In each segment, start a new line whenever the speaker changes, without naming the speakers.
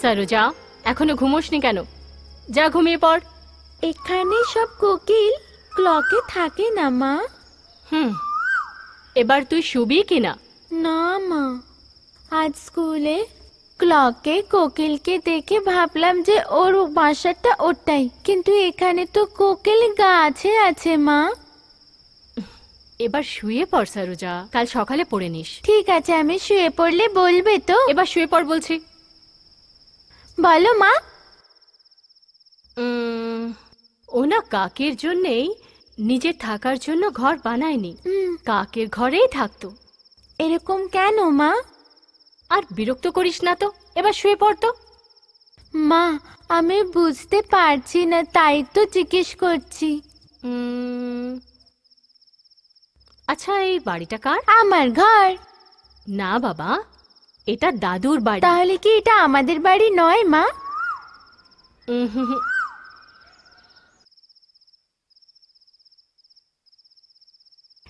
সরোজা, এখনো ঘুমোসনি কেন? যা ঘুমিয়ে পড়।
এখানে সব কোকিল ক্লকে থাকে না মা।
এবার তুই শুবি কিনা?
না মা, আজ স্কুলে ক্লকে কোকিলকে দেখে ভাবলাম যে ওর বাসাটা ওটাই, কিন্তু এখানে তো কোকিল গাছে আছে মা।
এবার শুয়ে পড় সরোজা, কাল সকালে পড়ে নিস।
ঠিক আছে, আমি শুয়ে পড়লে বলবে তো?
এবার শুয়ে পড় বলছি।
বলো মা।
ও না কাকের জন্যেই নিজের থাকার জন্য ঘর বানায়নি, কাকের ঘরেই থাকতো।
এরকম কেন মা?
আর বিরক্ত করিস না তো, এবার শুয়ে পড় তো।
মা, আমি বুঝতে পারছি না, তাই তো জিজ্ঞেস করছি।
আচ্ছা, এই বাড়িটা কার?
আমার ঘর।
না বাবা, এটা দাদুর বাড়ি।
তাহলে কি এটা আমাদের বাড়ি নয় মা?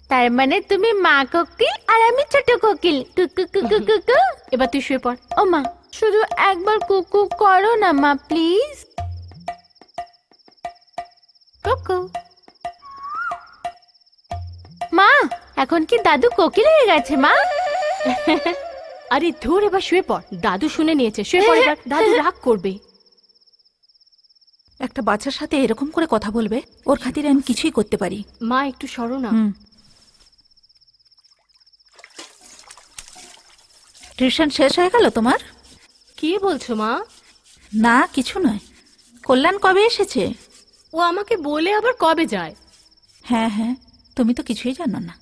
তার মানে তুমি মা কোকিল আর আমি ছোট কোকিল। কুকু কুকু কুকু।
এবার তুই শুয়ে পড়।
ও মা, শুধু একবার কুকু করো না মা, প্লিজ।
কুকু।
মা, এখন কি দাদু কোকিল হয়ে গেছে মা?
আরে ধুর, এবার শুয়ে পড়। দাদু শুনে নিয়েছে, শুয়ে পড় এবার। দাদু রাগ করবে।
একটা বাচ্চার সাথে এরকম করে কথা বলবে? ওর খাতিরে আমি কিছুই করতে পারি।
মা একটু সরো না।
টিউশন শেষ হয়ে গেল তোমার?
কি বলছো মা?
না, কিছু নয়। কল্যাণ কবে এসেছে?
ও আমাকে বলে আবার কবে যায়?
হ্যাঁ হ্যাঁ, তুমি তো কিছুই জানো না।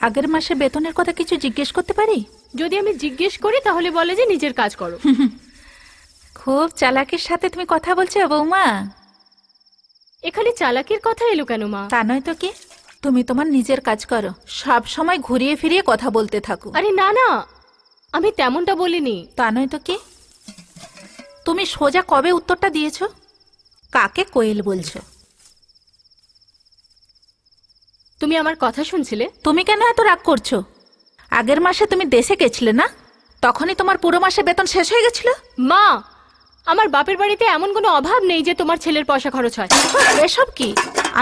আগের মাসে বেতনের কথা কিছু জিজ্ঞেস করতে পারি?
যদি আমি জিজ্ঞেস করি তাহলে বলে যে নিজের কাজ করো।
খুব চালাকির সাথে তুমি কথা বলছো বৌমা।
এখানে চালাকির কথা এলো কেন মা?
তা নয় তো কি, তুমি তোমার নিজের কাজ করো, সব সময় ঘুরিয়ে ফিরিয়ে কথা বলতে থাকো।
আরে না না, আমি তেমনটা বলিনি।
তা নয় তো কি, তুমি সোজা কবে উত্তরটা দিয়েছো? কাকে কোয়েল বলছো?
তুমি আমার কথা শুনছিলে?
তুমি কেন এত রাগ করছো? আগের মাসে তুমি দেশে গেছিলে না? তখনই তোমার পুরো মাসে বেতন শেষ হয়ে গেছিল।
মা, আমার বাপের বাড়িতে এমন কোনো অভাব নেই যে তোমার ছেলের পয়সা খরচ হয়।
এসব কি?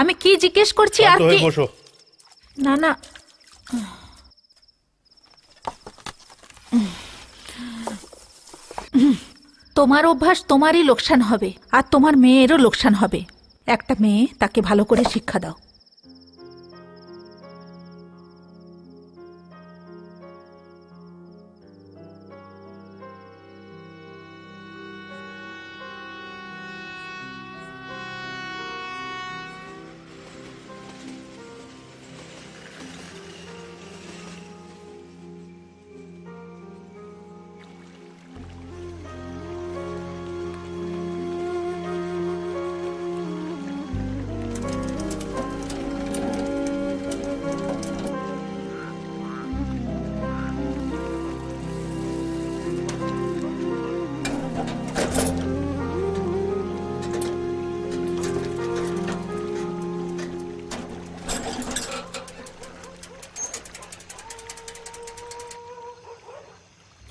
আমি কি জিজ্ঞেস করছি আর কি? না না, তোমার অভ্যাস তোমারই লোকসান হবে, আর তোমার মেয়েরও লোকসান হবে। একটা মেয়ে, তাকে ভালো করে শিক্ষা দাও।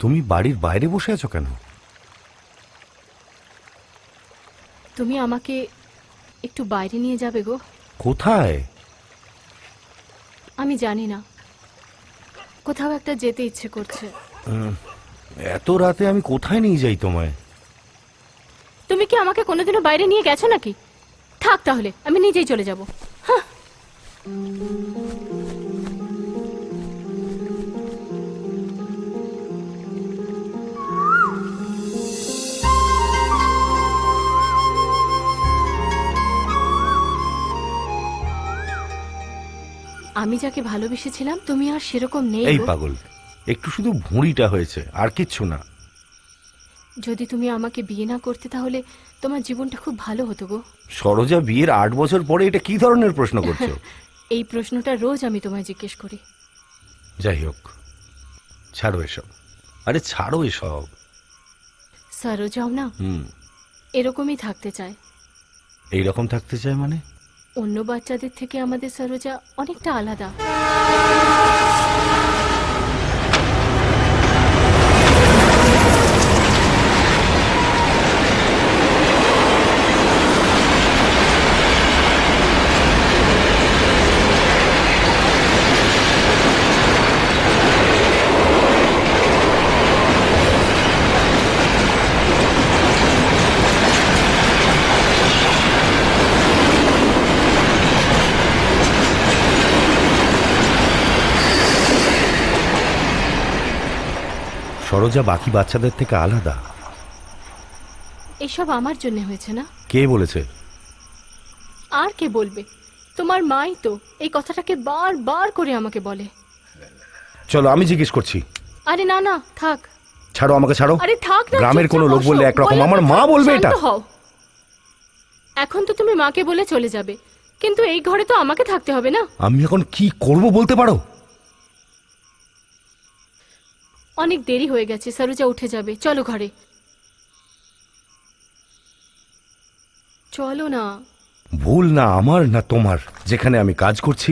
তুমি বাড়ির বাইরে বসে আছো কেন?
তুমি আমাকে একটু বাইরে নিয়ে যাবে গো?
কোথায়?
আমি জানি না, কোথাও একটা যেতে ইচ্ছে করছে।
এত রাতে আমি কোথায় নিয়ে যাই তোমায়?
তুমি কি আমাকে কোনোদিনও বাইরে নিয়ে গেছো নাকি? থাক তাহলে, আমি নিজেই চলে যাব। আমি যাকে ভালোবেসেছিলাম তুমি আর সেরকম নেই।
এই পাগল, একটু শুধু ভুঁড়িটা হয়েছে, আর কিচ্ছু না।
যদি তুমি আমাকে বিয়ে না করতে তাহলে তোমার জীবনটা খুব ভালো হতো গো।
সরোজা, বিয়ের 8 বছর পরে এটা কি ধরনের প্রশ্ন করছো?
এই প্রশ্নটা রোজ আমি তোমায় জিজ্ঞেস করি।
যাই হোক, ছাড়ো এসব। আরে ছাড়ো এসব।
সরোজাও না এরকমই থাকতে চায়।
এইরকম থাকতে চায় মানে?
অন্য বাচ্চাদের থেকে আমাদের সরোজা অনেকটা আলাদা।
সরোজা বাকি বাচ্চাদের থেকে আলাদা।
এসব আমার জন্য হয়েছে না?
কে বলেছে?
আর কে বলবে? তোমার মাই তো এই কথাটাকে বারবার করে আমাকে বলে।
চলো আমি জিজ্ঞেস করছি।
আরে না না, থাক।
ছাড়ো, আমাকে ছাড়ো।
আরে থাক না,
গ্রামের কোনো
চুপচাপ
লোক বললে
বসো।
একরকম,
বললাম
আমার
তো
মা
থাক,
বলবে
শান্ত
এটা।
হও। এখন তো তুমি মাকে বলে চলে যাবে, কিন্তু এই ঘরে তো আমাকে থাকতে হবে না?
আমি এখন কি করব বলতে পারো?
অনেক দেরি হয়ে গেছে, সরোজা উঠে যাবে। চলো ঘরে, চলো না।
ভুল না আমার না তোমার। যেখানে আমি কাজ করছি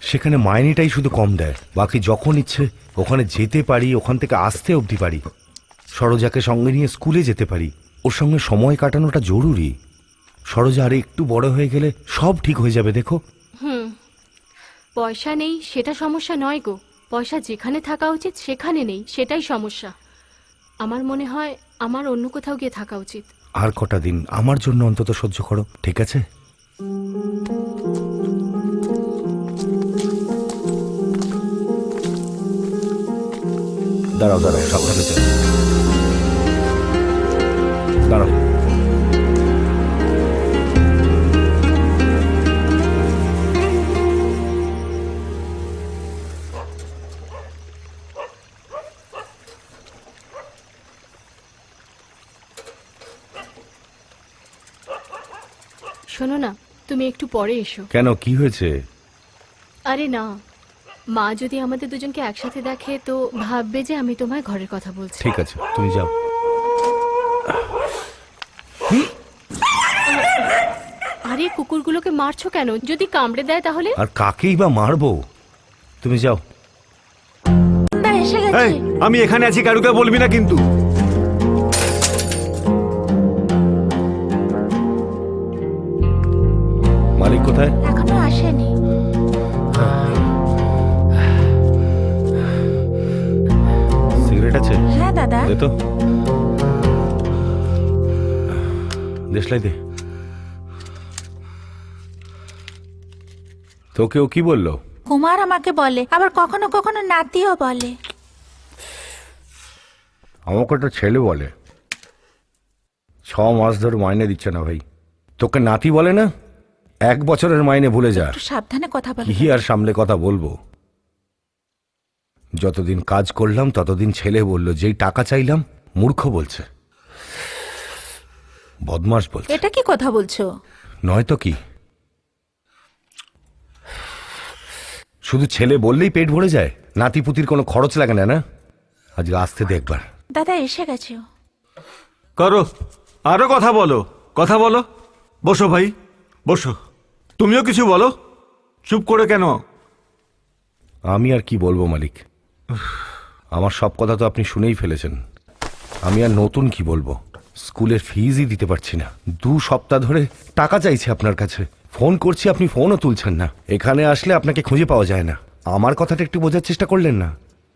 সেখানে মাইনেটাই শুধু কম দেয়, বাকি যখন ইচ্ছে ওখানে যেতে পারি, ওখান থেকে আসতে অবধি পারি। সরোজাকে সঙ্গে নিয়ে স্কুলে যেতে পারি। ওর সঙ্গে সময় কাটানোটা জরুরি। সরোজা আর একটু বড় হয়ে গেলে সব ঠিক হয়ে যাবে, দেখো।
পয়সা নেই সেটা সমস্যা নয় গো, পয়সা যেখানে থাকা উচিত সেখানে নেই, সেটাই সমস্যা। আমার মনে হয় আমার অন্য কোথাও গিয়ে থাকা উচিত।
আর কটা দিন আমার জন্য অন্তত সহ্য করো, ঠিক আছে? দাঁড়াও দাঁড়াও, সাবধানে চলো। দাঁড়াও।
শোনো না, তুমি একটু পরে এসো।
কেন, কি হয়েছে?
আরে না, মা যদি আমাদের দুজনকে একসাথে দেখে তো ভাববে যে আমি তোমায় ঘরের কথা বলছি।
ঠিক আছে, তুমি যাও।
আরে কুকুরগুলোকে মারছো কেন? যদি কামড়ে দেয় তাহলে?
আর কাকেই বা মারবো? তুমি যাও।
না, এসে গেছে।
এই, আমি এখানে আছি, কারুকে বলবি না কিন্তু।
মালিক কোথায়?
এখনো আসেনি।
সিগারেট আছে?
হ্যাঁ দাদা।
দে তো, দেশলাই দে। তোকে ও কি বললো?
কুমার আমাকে বলে, আবার কখনো কখনো নাতিও বলে।
আমাকে একটা ছেলে বলে। 6 মাস ধরে মাইনে দিচ্ছে না ভাই। তোকে নাতি বলে না? 1 বছরের মাইনে ভুলে যা।
একটু সাবধানে কথা বলে।
কি আর সামলে কথা বলবো? যতদিন কাজ করলাম ততদিন ছেলে বলল, যেই টাকা চাইলাম মূর্খ বলছে, বদমাস বলছে।
এটা কি কথা বলছো?
নয়তো কি? শুধু ছেলে বললেই পেট ভরে যায়? নাতিপুতির কোনো খরচ লাগে না? না, আজকে আসতে দে একবার।
দাদা এসে গেছে ও।
করো, আরো কথা বলো, কথা বলো। বসো ভাই, বসো। তুমিও কিছু বলো, চুপ করে কেন?
আমি আর কি বলবো মালিক, আমার সব কথা তো আপনি শুনেই ফেলেছেন। আমি আর নতুন কি বলবো? স্কুলের ফিজই দিতে পারছি না। 2 সপ্তাহ ধরে টাকা চাইছি আপনার কাছে, ফোন করছি, আপনি ফোনও তুলছেন না। এখানে আসলে আপনাকে খুঁজে পাওয়া যায় না। আমার কথাটা একটু বোঝার চেষ্টা করলেন না?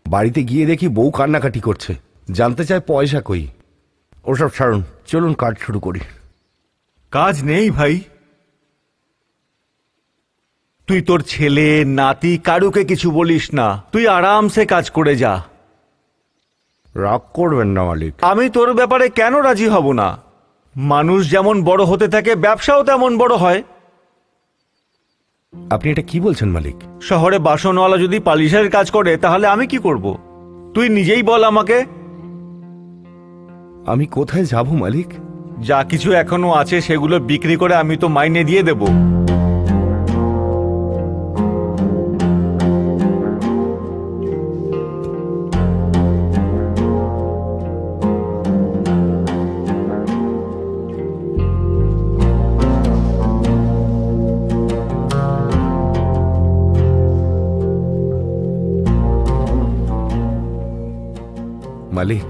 বাড়িতে গিয়ে দেখি বউ কান্নাকাটি করছে, জানতে চায় পয়সা কই। ওসব ছাড়ুন, চলুন কাজ শুরু করি।
কাজ নেই ভাই? তুই তোর ছেলে নাতি কারুকে কিছু বলিস না, তুই আরামসে কাজ করে যা।
রাগ করবেন না মালিক।
আমি তোর ব্যাপারে কেন রাজি হব না? মানুষ যেমন বড় হতে থাকে ব্যবসাও তেমন বড় হয়।
আপনি এটা কি বলছেন মালিক?
শহরে বাসনওয়ালা যদি পালিশের কাজ করে তাহলে আমি কি করব? তুই নিজেই বল আমাকে।
আমি কোথায় যাব মালিক?
যা কিছু এখনো আছে সেগুলো বিক্রি করে আমি তো মাইনে দিয়ে দেব।
মালিক,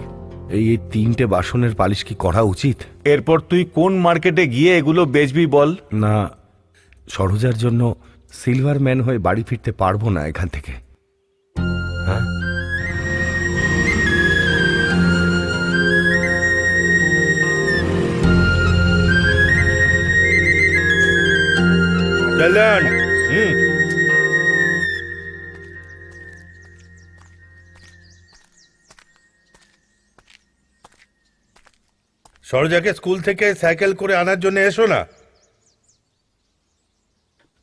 এই 3টে বাসনের পালিশ কি করা উচিত?
এরপর তুই কোন মার্কেটে গিয়ে এগুলো বেচবি বল?
না, সরোজার জন্য সিলভার ম্যান হয়ে বাড়ি ফিরতে পারবো না এখান থেকে। হ্যাঁ, চলেন।
সরোজাকে স্কুল থেকে সাইকেল করে আনার জন্য এসো না।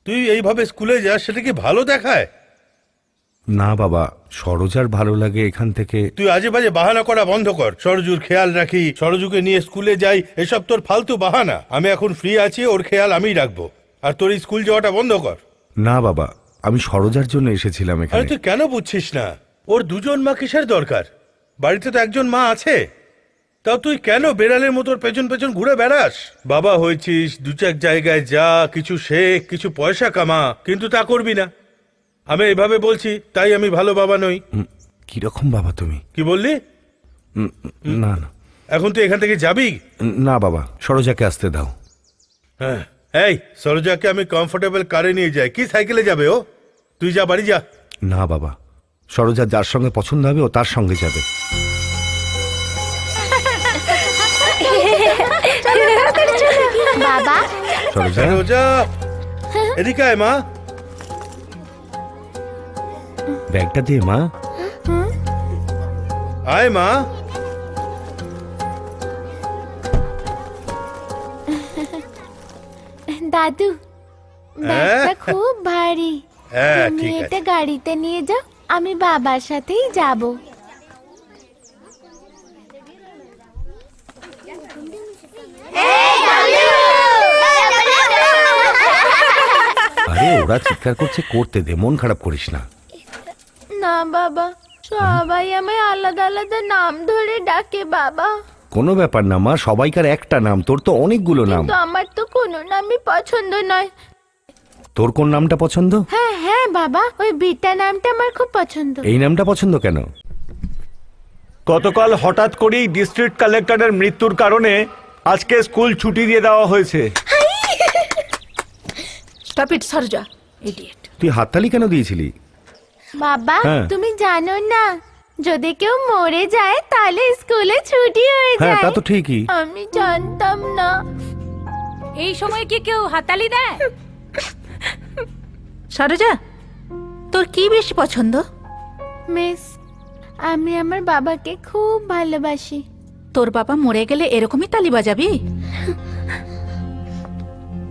তুই এইভাবে স্কুলে যাস, সেটা কি ভালো দেখায়?
না বাবা, সরোজার ভালো লাগে এখান থেকে।
তুই আজে বাজে বাহানা করা বন্ধ কর। সরজুর খেয়াল রাখি, সরজুকে নিয়ে স্কুলে যাই, এসব তোর ফালতু বাহানা। আমি এখন ফ্রি আছি, ওর খেয়াল আমিই রাখবো। আর তোর এই স্কুল যাওয়াটা বন্ধ কর।
না বাবা, আমি সরোজার জন্য এসেছিলাম
আরে
এখানে।
তুই কেন বুঝছিস না? ওর দুজন মা কিসের দরকার? বাড়িতে তো একজন মা আছে। তাও তুই কেন বেড়ালের মতো ওর পেছন পেছন ঘুরে বেড়াস? বাবা হয়েছিস, দু চার জায়গায় যা, কিছু শেখ, কিছু পয়সা কামা, কিন্তু তা করবি না। আমি এইভাবে বলছি, তাই আমি ভালো বাবা নই।
কিরকম বাবা তুমি?
কি বললি?
না না
এখন তুই এখান থেকে যাবি?
না বাবা, সরোজাকে আসতে দাও।
হ্যাঁ, এই সরোজাকে আমি কমফোর্টেবল কারে নিয়ে যাই, কি সাইকেলে যাবে ও? তুই যা, বাড়ি যা।
না বাবা, সরোজা যার সঙ্গে পছন্দ হবে ও তার সঙ্গে যাবে।
বাবা
সরোজা,
সরোজা, এদিকে আয় মা।
ব্যাগটা দে মা।
আয় মা।
দাদু, ব্যাগটা খুব ভারী।
হ্যাঁ,
তুমি
ঠিক
এটা
আছে।
গাড়িতে নিয়ে যাও, আমি বাবার সাথেই যাব।
আরে ওরা চিৎকার করছে, করতে দে, মন খারাপ করিস না।
না বাবা, সবাই আমায় আলাদা আলাদা নাম ধরে ডাকে বাবা।
কোনো ব্যাপার না মা, সবাইকার একটা নাম, তোর তো অনেকগুলো নাম।
কিন্তু আমার তো কোনো নামই পছন্দ নয়।
তোর কোন নামটা পছন্দ?
হ্যাঁ হ্যাঁ বাবা, ওই বিটা নামটা আমার খুব পছন্দ।
এই নামটা পছন্দ কেন?
গতকাল হঠাৎ করেই ডিস্ট্রিক্ট কালেক্টরের মৃত্যুর কারণে আজকে স্কুল ছুটি দিয়ে দেওয়া হয়েছে।
Stop it Saroja, idiot.
তুই হাততালি কেন দিয়েছিলি?
বাবা,
হ্যাঁ।
তুমি জানো না, যদি কেউ মরে যায় তাহলে স্কুলে ছুটি হয়ে
হ্যাঁ,
যায়।
তা তো ঠিকই।
আমি জানতাম না।
এই সময় কি কেউ হাতালি দেয়?
সরোজা, তোর কি বেশি পছন্দ?
মিস, আমি আমার বাবাকে খুব ভালোবাসি।
তোর বাবা মরে গেলে এরকমই তালি বাজাবি?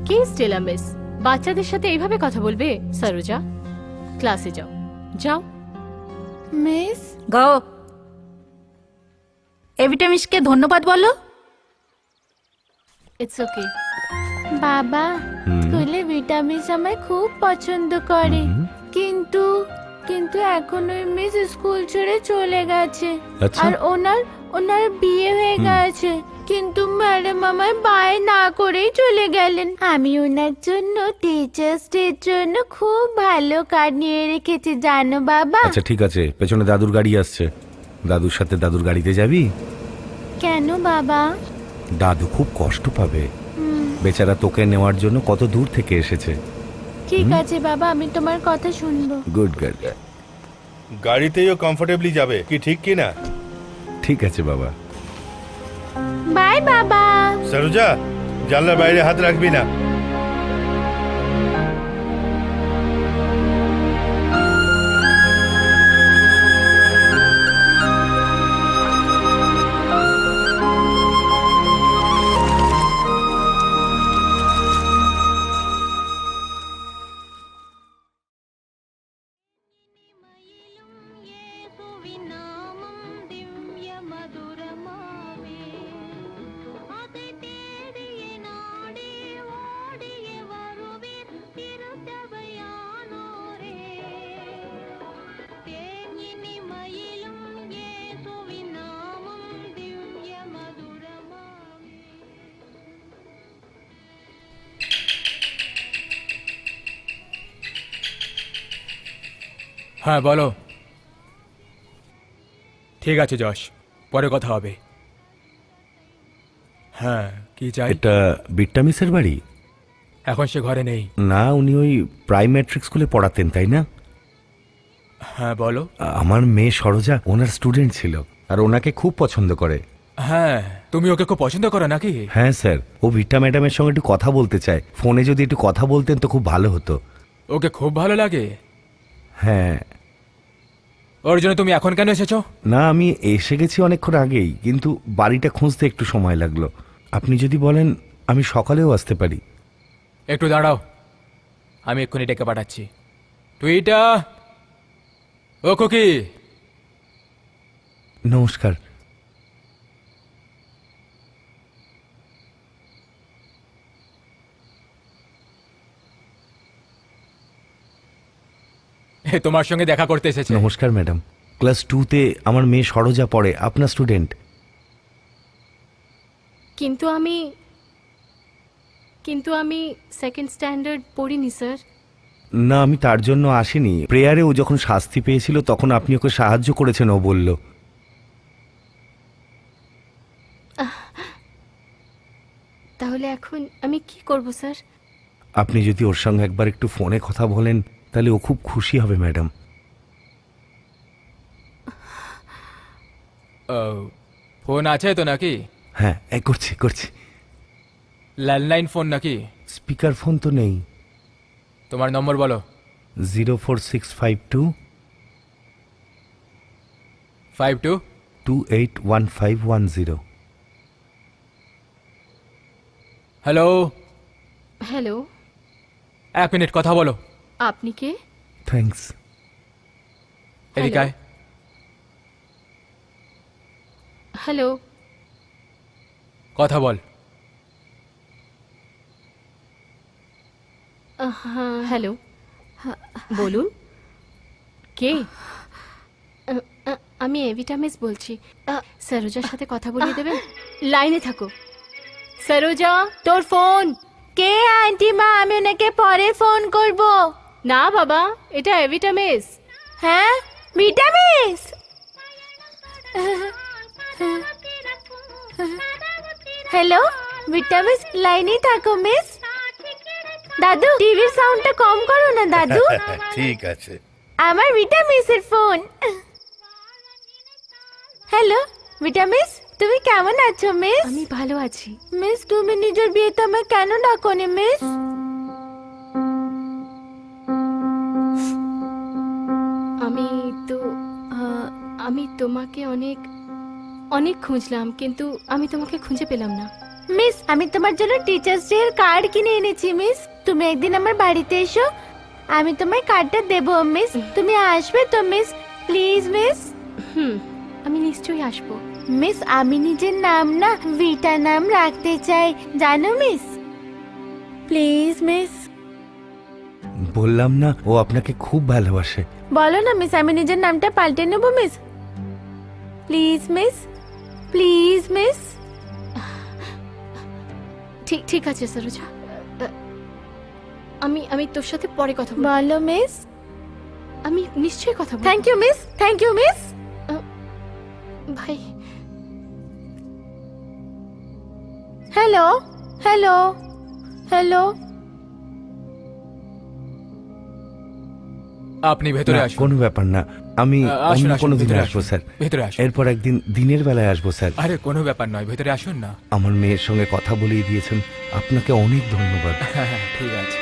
কি স্টেলা মিস, বাচ্চাদের সাথে এইভাবে কথা বলবে? সরোজা, ক্লাসে যাও, যাও।
মিস,
গাও। এভিটা মিসকে ধন্যবাদ বলো।
It's okay.
বাবা, স্কুলে ভিটামিন আমায় খুব পছন্দ করে, কিন্তু কিন্তু এখন ওই মিস স্কুল ছেড়ে চলে গেছে।
আচ্ছা।
আর ওনার বিয়ে হয়ে গেছে, কিন্তু ম্যাডাম আমায় বায় না করেই চলে গেলেন। আমি ওনার জন্য টিচার্স ডের জন্য খুব ভালো কার্ড নিয়ে রেখেছি জানো বাবা।
আচ্ছা ঠিক আছে, পেছনে দাদুর গাড়ি আসছে, দাদুর সাথে দাদুর গাড়িতে যাবি?
কেন বাবা?
দাদু খুব কষ্ট পাবে, বেচারা তোকে নেওয়ার জন্য কত দূর থেকে এসেছে।
ঠিক আছে বাবা, আমি তোমার কথা শুনবো।
Good girl.
গাড়িতেও কমফোর্টেবলি যাবে, কি ঠিক কি না?
ঠিক আছে বাবা।
বাই বাবা।
সরোজা, জানলার বাইরে হাত রাখবি না।
হ্যাঁ বলো। ঠিক আছে যশ, পরে কথা হবে। হ্যাঁ, কি চাই?
এটা বিট্টা মিসের বাড়ি?
এখন সে ঘরে নেই।
না, উনি ওই প্রাইম ম্যাট্রিক স্কুলে পড়াতেন, তাই না?
হ্যাঁ বলো।
আমার মেয়ে সরোজা ওনার স্টুডেন্ট ছিল, আর ওনাকে খুব পছন্দ করে।
হ্যাঁ, তুমি ওকে খুব পছন্দ করো নাকি?
হ্যাঁ স্যার, ও ভিট্টা ম্যাডামের সঙ্গে একটু কথা বলতে চায়। ফোনে যদি একটু কথা বলতেন তো খুব ভালো হতো।
ওকে খুব ভালো লাগে?
হ্যাঁ।
ওর জন্য তুমি এখন কেন এসেছো?
না, আমি এসে গেছি অনেকক্ষণ আগেই, কিন্তু বাড়িটা খুঁজতে একটু সময় লাগলো। আপনি যদি বলেন আমি সকালেও আসতে পারি।
একটু দাঁড়াও, আমি এক্ষুনি ডেকে পাঠাচ্ছি। টুইটা, ও খুকি,
নমস্কার।
এ তোমার সঙ্গে দেখা করতে এসেছে।
নমস্কার ম্যাডাম। ক্লাস 2-তে আমার মেয়ে সরোজা পড়ে, আপনার স্টুডেন্ট।
কিন্তু আমি সেকেন্ড স্ট্যান্ডার্ড পড়িনি স্যার।
না, আমি তার জন্য আসিনি। প্রেয়ারে ও যখন শাস্তি পেয়েছিল তখন আপনি ওকে সাহায্য করেছেন, ও বলল।
তাহলে এখন আমি কি করব স্যার?
আপনি যদি ওর সঙ্গে একবার একটু ফোনে কথা বলেন তাহলে ও খুব খুশি হবে ম্যাডাম।
ফোন আছে তো নাকি?
হ্যাঁ, করছি করছি।
ল্যান্ডলাইন ফোন নাকি?
স্পিকার ফোন তো নেই।
তোমার নম্বর বলো।
04652
52
281510।
হ্যালো,
হ্যালো,
1 মিনিট কথা বলো।
আপনি কে?
থ্যাঙ্কস।
এদিকে আয়।
হ্যালো,
কথা বল।
হ্যাঁ, হ্যালো, বলুন। কে? আমি এভিটা মিস বলছি। সরোজার সাথে কথা বলিয়ে দেবেন? লাইনে থাকো। সরোজা, তোর ফোন।
কে আন্টি মা? আমি ওনাকে পরে ফোন করব।
না বাবা, এটা এভিটা মিস।
হ্যাঁ, ভিটামিস। হ্যালো, ভিটামিস, লাইনে থাকো মিস। দাদু, টিভির সাউন্ডটা কম করো না দাদু।
ঠিক আছে।
আমার ভিটামিসের ফোন। হ্যালো ভিটামিস, তুমি কেমন আছো মিস?
আমি ভালো আছি।
মিস, তুমি নিজের বিয়েতে আমায় কেন ডাকোনি মিস?
আমি তো আমি তোমাকে অনেক অনেক খুঁজলাম, কিন্তু আমি তোমাকে খুঁজে পেলাম না।
মিস, আমি তোমার জন্য টিচার্স ডে এর কার্ড কিনে এনেছি মিস। তুমি একদিন আমার বাড়িতে এসো, আমি তোমায় কার্ডটা দেবো মিস। তুমি আসবে তো মিস? Please miss.
আমি নিশ্চয়ই আসবো।
মিস, আমি নিজের নাম না ভিটা নাম রাখতে চাই, জানো মিস? Please miss.
বললাম না, ও আপনাকে খুব ভালোবাসে।
বলো না মিস, আমি নিজের নামটা পাল্টে নেবো miss. Please miss, please miss.
ঠিক ঠিক আছে সরোজা, আমি তোর সাথে পরে কথা বলবো।
বলো মিস।
আমি নিশ্চয়ই কথা বলবো।
Thank you miss, thank you miss.
ভাই,
হ্যালো, হ্যালো, হ্যালো।
আপনি ভেতরে
না,
আসুন।
কোনো ব্যাপার না। আমি
আসুন,
অন্য
আসুন,
কোনো দিন
ভেতরে
আসবো
আসুন।
স্যার।
ভেতরে আসুন।
এরপর একদিন দিনের বেলায় আসবো স্যার।
আরে কোনো ব্যাপার নয়, ভেতরে আসুন না।
আমার মেয়ের সঙ্গে কথা বলিয়ে দিয়েছেন, আপনাকে অনেক ধন্যবাদ।
হ্যাঁ, ঠিক আছে।